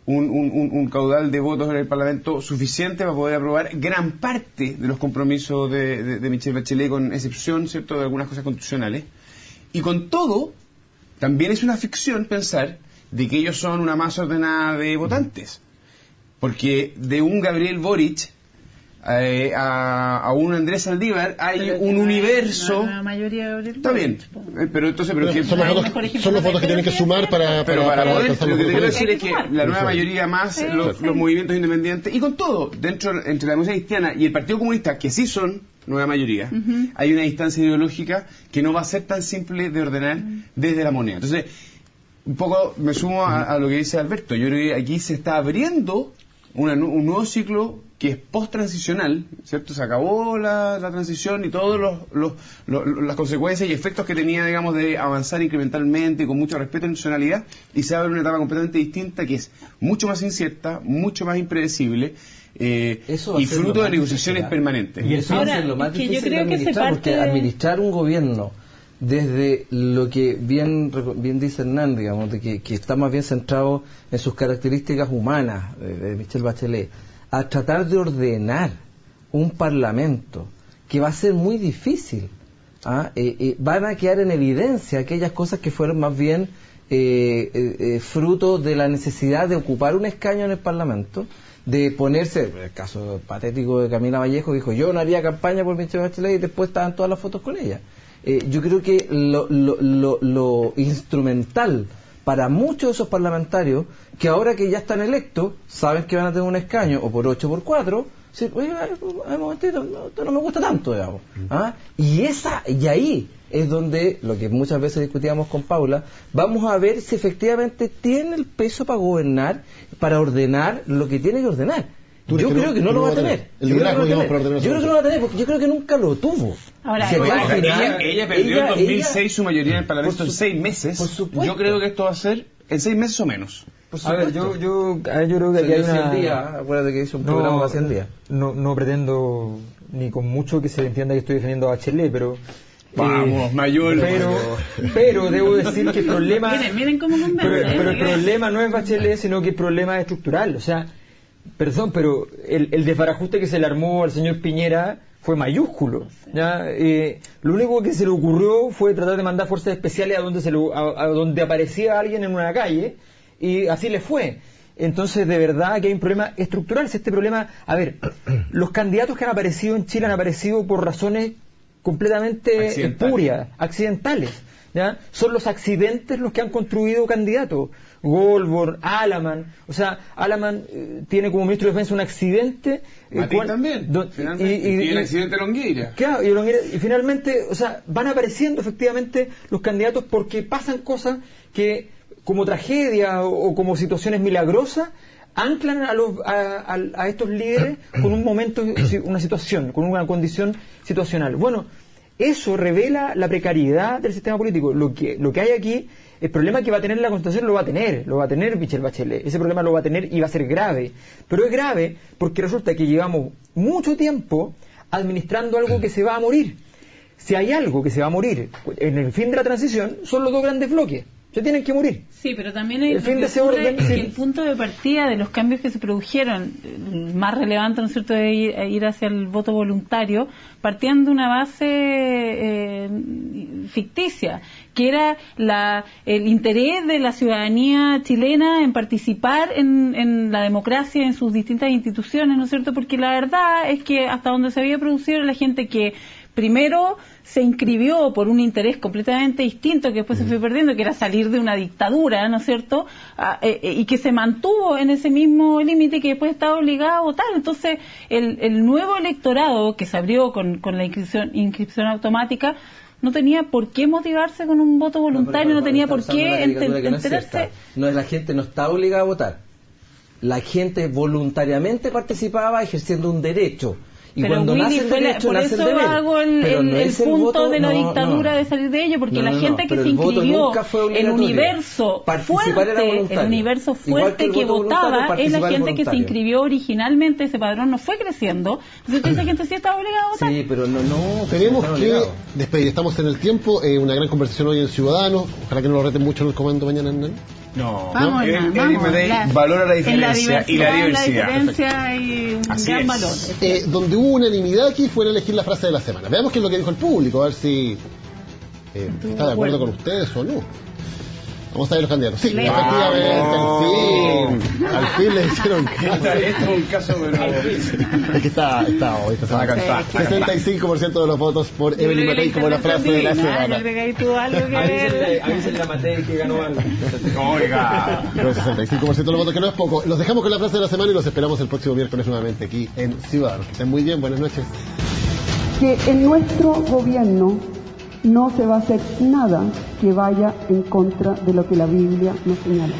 un caudal de votos en el Parlamento suficiente para poder aprobar gran parte de los compromisos de Michelle Bachelet, con excepción, ¿cierto?, de algunas cosas constitucionales. Y con todo, también es una ficción pensar de que ellos son una masa ordenada de votantes. Porque de un Gabriel Boric a un Andrés Saldívar hay un universo. La mayoría está bien, pero entonces son los votos que tienen que sumar para alcanzar lo que te quiero los decir es que la nueva mayoría más los movimientos independientes, y con todo, entre la democracia cristiana y el Partido Comunista, que sí son nueva mayoría, hay una distancia ideológica que no va a ser tan simple de ordenar desde la moneda. Entonces, un poco me sumo a lo que dice Alberto. Yo creo que aquí se está abriendo un nuevo ciclo que es post-transicional, ¿cierto? Se acabó la transición y todas las consecuencias y efectos que tenía, digamos, de avanzar incrementalmente con mucho respeto y nacionalidad, y se abre una etapa completamente distinta que es mucho más incierta, mucho más impredecible, y fruto de negociaciones permanentes. Y eso va a ser lo más difícil de administrar, porque administrar un gobierno desde lo que bien dice Hernán, digamos, de que está más bien centrado en sus características humanas de Michelle Bachelet, a tratar de ordenar un parlamento que va a ser muy difícil. Van a quedar en evidencia aquellas cosas que fueron más bien fruto de la necesidad de ocupar un escaño en el parlamento, de ponerse, el caso patético de Camila Vallejo, dijo: yo no haría campaña por Michelle Bachelet, y después estaban todas las fotos con ella. Yo creo que lo instrumental para muchos de esos parlamentarios, que ahora que ya están electos, saben que van a tener un escaño, o por 8 o por 4, dicen: oye, un momentito, esto no me gusta tanto, digamos. Y ahí es donde, lo que muchas veces discutíamos con Paula, vamos a ver si efectivamente tiene el peso para gobernar, para ordenar lo que tiene que ordenar. Yo creo que no lo va a tener. Yo creo que no lo va a tener, porque yo creo que nunca lo tuvo. Ahora, ella perdió en 2006 su mayoría en el Parlamento en 6 meses. Por supuesto. Yo creo que esto va a ser en 6 meses o menos. A ver, yo creo que aquí hay una... 100 días, acuérdate que hizo un programa de 100 días. No pretendo ni con mucho que se entienda que estoy defendiendo a Bachelet, pero... Vamos, mayor. Pero debo decir que el problema... Miren cómo pero el problema no es Bachelet, sino que el problema es estructural. O sea, perdón, pero el desbarajuste que se le armó al señor Piñera fue mayúsculo. ¿Ya? Lo único que se le ocurrió fue tratar de mandar fuerzas especiales a donde aparecía alguien en una calle, y así le fue. Entonces, de verdad que hay un problema estructural. Si este problema... A ver, los candidatos que han aparecido en Chile han aparecido por razones completamente espurias, accidentales. ¿Ya? Son los accidentes los que han construido candidatos. Goldborn, Alaman, o sea, Alaman tiene como ministro de Defensa un accidente. También, y el accidente de Longueira. Claro, y finalmente, o sea, van apareciendo efectivamente los candidatos porque pasan cosas que, como tragedia o como situaciones milagrosas, anclan a estos líderes con un momento, una situación, con una condición situacional. Bueno, eso revela la precariedad del sistema político. Lo que hay aquí, el problema que va a tener la Constitución lo va a tener Michelle Bachelet. Ese problema lo va a tener y va a ser grave. Pero es grave porque resulta que llevamos mucho tiempo administrando algo que se va a morir. Si hay algo que se va a morir en el fin de la transición, son los dos grandes bloques. Se tienen que morir. Sí, pero también hay el punto de partida de los cambios que se produjeron, más relevante, ¿no es cierto?, de ir hacia el voto voluntario, partían de una base ficticia, que era el interés de la ciudadanía chilena en participar en la democracia, en sus distintas instituciones, ¿no es cierto?, porque la verdad es que hasta donde se había producido la gente que primero se inscribió por un interés completamente distinto que después se fue perdiendo, que era salir de una dictadura, ¿no es cierto? Y que se mantuvo en ese mismo límite, que después estaba obligado a votar. Entonces, el nuevo electorado que se abrió con la inscripción automática no tenía por qué motivarse con un voto voluntario, no tenía por qué enterarse. No, la gente no está obligada a votar. La gente voluntariamente participaba ejerciendo un derecho. Y pero cuando Willy, nace el derecho, por nace eso el deber. hago el punto voto, de la dictadura de salir de ello, porque la gente que se inscribió, el universo fuerte que votaba es la gente que se inscribió originalmente, ese padrón no fue creciendo, entonces esa gente sí estaba obligada a votar. Sí, pero no tenemos que despedir, estamos en el tiempo, una gran conversación hoy en Ciudadanos, ojalá que no lo reten mucho en el comando mañana, Hernán. No, vamos, valora la diferencia y la diversidad. La diferencia hay un Así gran es. valor. Donde hubo unanimidad aquí fue en elegir la frase de la semana. Veamos qué es lo que dijo el público, a ver si está de acuerdo con ustedes o no. Vamos a ver los candidatos. Sí, efectivamente, al fin le dijeron que... Esto es un caso, pero... Es que está hoy, esta semana. 65% de los votos por Evelyn Matei como la frase de la semana. Yo creo que ahí tuvo algo que ver. Avísenle a Matei que ganó algo. Oiga. Pero 65% de los votos, que no es poco. Los dejamos con la frase de la semana y los esperamos el próximo miércoles nuevamente aquí en Ciudadanos. Que estén muy bien, buenas noches. Que en nuestro gobierno no se va a hacer nada que vaya en contra de lo que la Biblia nos señala.